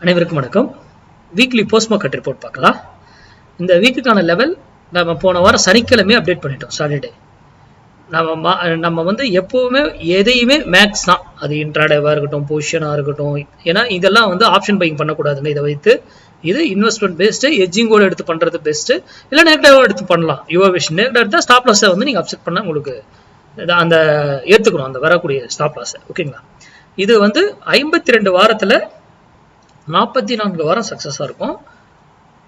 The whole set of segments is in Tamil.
அனைவருக்கும் வணக்கம். வீக்லி போஸ்ட் மார்க்கெட் ரிப்போர்ட் பார்க்கலாம். இந்த வீக்குக்கான லெவல் நம்ம போன வாரம் சனிக்கிழமை அப்டேட் பண்ணிட்டோம். சாட்டர்டே நம்ம வந்து எப்பவுமே எதையுமே மேக்ஸ் தான். அது இன்ட்ராடேவா இருக்கட்டும், பொசிஷனாக இருக்கட்டும். ஏன்னா இதெல்லாம் வந்து ஆப்ஷன் பையிங் பண்ணக்கூடாதுன்னு இதை வைத்து இது இன்வெஸ்ட்மெண்ட் பேஸ்டு, எட்ஜிங்கோட எடுத்து பண்ணுறது பெஸ்ட்டு. இல்லை நெகட்டிவாக எடுத்து பண்ணலாம். யுவர் விஷன் நெகட்டிவ் எடுத்தால் ஸ்டாப் லாஸை வந்து நீங்கள் அப்செட் பண்ணால் உங்களுக்கு அந்த ஏற்றுக்கணும் அந்த வரக்கூடிய ஸ்டாப் லாஸை. ஓகேங்களா? இது வந்து 52 வாரத்தில் 44 வாரம் சக்ஸஸாக இருக்கும்.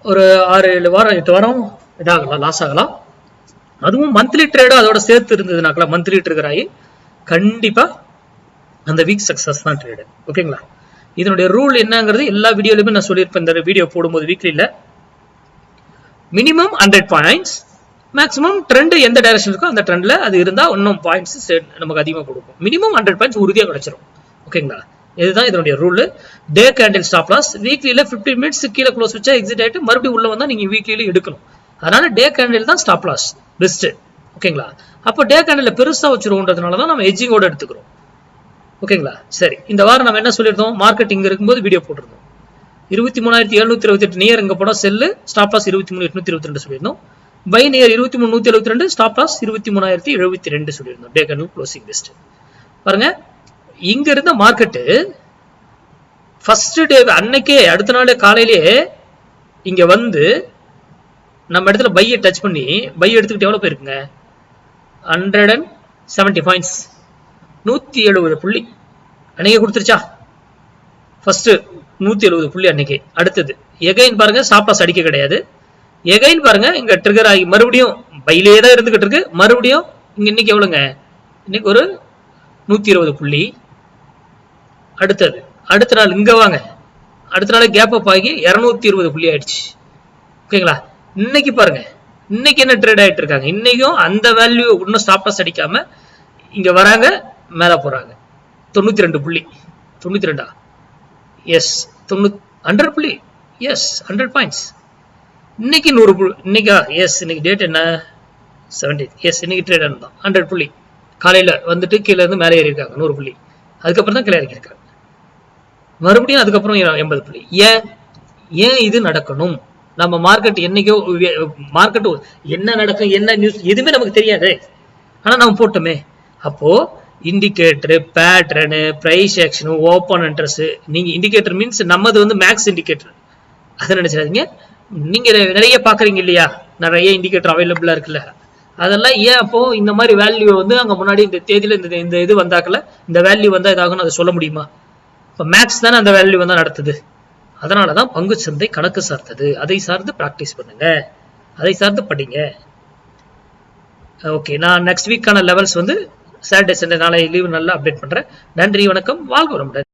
ஒரு 6-7 வாரம் 8 வாரம் இதாகலாம், லாஸ் ஆகலாம். அதுவும் மந்த்லி ட்ரேடும் அதோட சேர்த்து இருந்ததுனாக்கா மந்த்லி ட்ரிகர் ஆகி கண்டிப்பாக அந்த வீக் சக்ஸஸ் தான் ட்ரேடு. ஓகேங்களா? இதனுடைய ரூல் என்னங்கிறது எல்லா வீடியோலையுமே நான் சொல்லியிருப்பேன். இந்த வீடியோ போடும்போது வீக்லியில் மினிமம் 100 பாயிண்ட்ஸ், மேக்ஸிமம் ட்ரெண்ட் எந்த டைரக்ஷன் இருக்கோ அந்த ட்ரெண்டில் அது இருந்தால் இன்னும் பாயிண்ட்ஸ் நமக்கு அதிகமாக கொடுக்கும். மினிமம் 100 பாயிண்ட்ஸ் உறுதியாக கிடைச்சிரும். ஓகேங்களா? இதுதான் இதனுடைய rule. Day candle stop loss வீக்லியில 15 மினிட்ஸ் கீழே க்ளோஸ் வச்சா எக்ஸிட் ஆகிட்டு மறுபடியும் உள்ள வந்தா நீங்க வீக்லியில எடுக்கணும். அதனால டே கேண்டில் தான் ஸ்டாப் லாஸ் பெஸ்ட். ஓகேங்களா? அப்போ டே கேண்டில் பெருசா வச்சிருவோன்றதுனால தான் நம்ம எட்ஜிங்கோட எடுத்துக்கிறோம். ஓகேங்களா? சரி, இந்த வாரம் நம்ம என்ன சொல்லியிருந்தோம்? மார்க்கெட்டிங் இருக்கும்போது வீடியோ போட்டிருந்தோம். 23,728 நியர் இங்க போனா செல்லு, ஸ்டாப் லாஸ் 23,822 சொல்லியிருந்தோம். பை நியர் 23,172, ஸ்டாப் லாஸ் 23,072 சொல்லியிருந்தோம். டே கேண்டில் க்ளோசிங் பெஸ்ட். பாருங்க, இங்க இருந்த மார்க்கெட்டு ஃபர்ஸ்ட் டே அன்னைக்கே அடுத்த நாள் காலையிலேயே இங்க வந்து நம்ம இடத்துல பையை டச் பண்ணி பை எடுத்துக்கிட்டு எவ்வளவு போயிருக்குங்க? 170 பாயிண்ட்ஸ், 170 புள்ளி அன்னைக்கு கொடுத்துருச்சா? ஃபர்ஸ்ட் 170 புள்ளி அன்னைக்கு. அடுத்தது எகைன் பாருங்க, ஸ்டாப் லாஸ் அடிக்க கிடையாது. எகைன் பாருங்க, இங்க ட்ரிகர் ஆகி மறுபடியும் பையிலேயே தான் இருந்துகிட்டு இருக்கு. மறுபடியும் இங்க இன்னைக்கு எவ்வளவுங்க? இன்னைக்கு ஒரு 120 புள்ளி. அடுத்தது அடுத்த நாள் இங்க வாங்க, அடுத்த நாள் கேப் அப் ஆகி 220 புள்ளி ஆயிடுச்சு. ஓகேங்களா? இன்னைக்கு பாருங்க, இன்னைக்கு என்ன ட்ரேட் ஆயிட்டு இருக்காங்க? இன்னைக்கும் அந்த வேல்யூ இன்னும் ஸ்டாப் லாஸ் அடிக்காம இங்க வராங்க, மேல போறாங்க. 92 புள்ளி, 92 எஸ் 100 புள்ளி, எஸ் 100 பாயிண்ட்ஸ். இன்னைக்கு 100 புள்ளி, இன்னைக்கா? எஸ் இன்னைக்கு டேட் என்ன? 17, எஸ் இன்னைக்கு ட்ரேட் தான் 100 புள்ளி. காலையில வந்துட்டு கீழே இருந்து மேலே ஏறி இருக்காங்க 100 புள்ளி. அதுக்கப்புறம் தான் கீழே இறக்கி இருக்காங்க. மறுபடியும் அதுக்கப்புறம் 80 புள்ளி. ஏன் இது நடக்கணும்? நம்ம மார்க்கெட் என்னைக்கோ மார்க்கெட் என்ன நடக்கும், என்ன நியூஸ் எதுவுமே நமக்கு தெரியாது. ஆனா நம்ம போட்டோமே. அப்போ இண்டிகேட்டர், பேட்டர்னு, பிரைஸ் ஆக்ஷன், ஓப்பன் இன்ட்ரெஸ்ட். நீங்க இண்டிகேட்டர் மீன்ஸ் நம்மது வந்து மேக்ஸ் இண்டிகேட்டர், அதை நினைச்சாதீங்க. நீங்க நிறைய பாக்குறீங்க இல்லையா, நிறைய இண்டிகேட்டர் அவைலபிளா இருக்குல்ல. அதெல்லாம் ஏன் அப்போ இந்த மாதிரி வேல்யூ வந்து அங்க முன்னாடி இந்த தேதியில இந்த இது வந்தாக்கல, இந்த வேல்யூ வந்தா இதாகணும் அதை சொல்ல முடியுமா? இப்போ மேக்ஸ் தானே அந்த வேல்யூ வந்தா நடத்துது. அதனாலதான் பங்கு சந்தை கணக்கு சார்ந்தது. அதை சார்ந்து பிராக்டிஸ் பண்ணுங்க, அதை சார்ந்து படிங்க. ஓகே, நான் நெக்ஸ்ட் வீக்கான லெவல்ஸ் வந்து சாட்டர்டே சண்டே நாளை லீவு நல்லா அப்டேட் பண்றேன். நன்றி, வணக்கம், வாழ்க வளமுடன்.